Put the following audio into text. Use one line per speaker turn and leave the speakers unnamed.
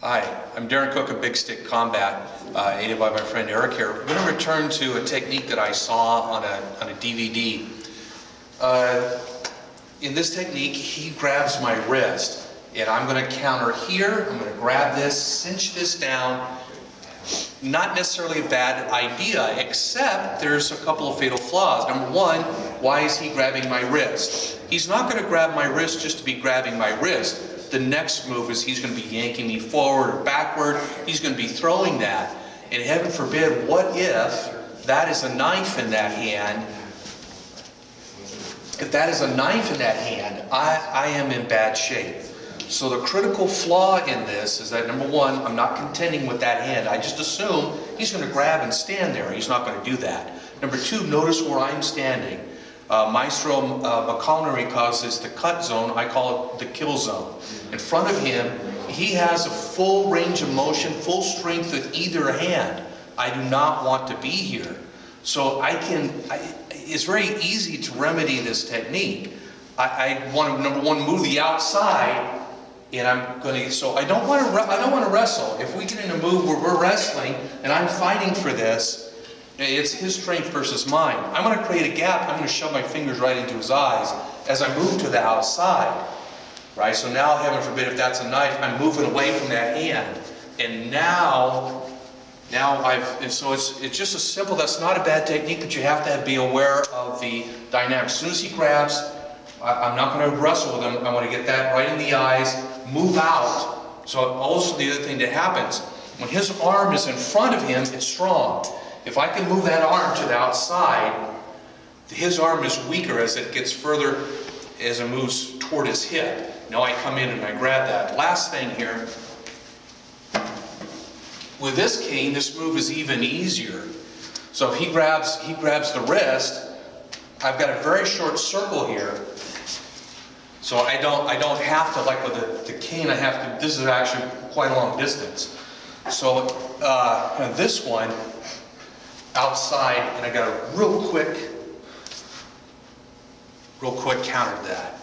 Hi, I'm Darren Cook of Big Stick Combat, aided by my friend Eric here. We're going to return to a technique that I saw on a DVD. In this technique, he grabs my wrist, and I'm going to counter here. I'm going to grab this, cinch this down. Not necessarily a bad idea, except there's a couple of fatal flaws. Number one, why is he grabbing my wrist? He's not going to grab my wrist just to be grabbing my wrist. The next move is he's going to be yanking me forward or backward. He's going to be throwing that. And heaven forbid, what if that is a knife in that hand? If that is a knife in that hand, I am in bad shape. So the critical flaw in this is that, number one, I'm not contending with that hand. I just assume he's going to grab and stand there. He's not going to do that. Number two, notice where I'm standing. Maestro Mulconery calls this the cut zone. I call it the kill zone. In front of him, he has a full range of motion, full strength with either hand. I do not want to be here. So it's very easy to remedy this technique. I want to, number one, move the outside, and I'm going to, so I don't want to wrestle. If we get in a move where we're wrestling and I'm fighting for this, it's his strength versus mine. I'm going to create a gap. I'm going to shove my fingers right into his eyes as I move to the outside. Right? So now, heaven forbid, if that's a knife, I'm moving away from that hand. And so it's just a simple, that's not a bad technique, but you have to be aware of the dynamics. As soon as he grabs, I'm not going to wrestle with him. I want to get that right in the eyes, move out. So also the other thing that happens, when his arm is in front of him, it's strong. If I can move that arm to the outside, his arm is weaker as it gets further, as it moves toward his hip. Now I come in and I grab that. Last thing here, with this cane, this move is even easier. So if he grabs the wrist, I've got a very short circle here. So I don't have to, like with the cane, I have to, this is actually quite a long distance. So this one, outside, and I got a real quick counter to that.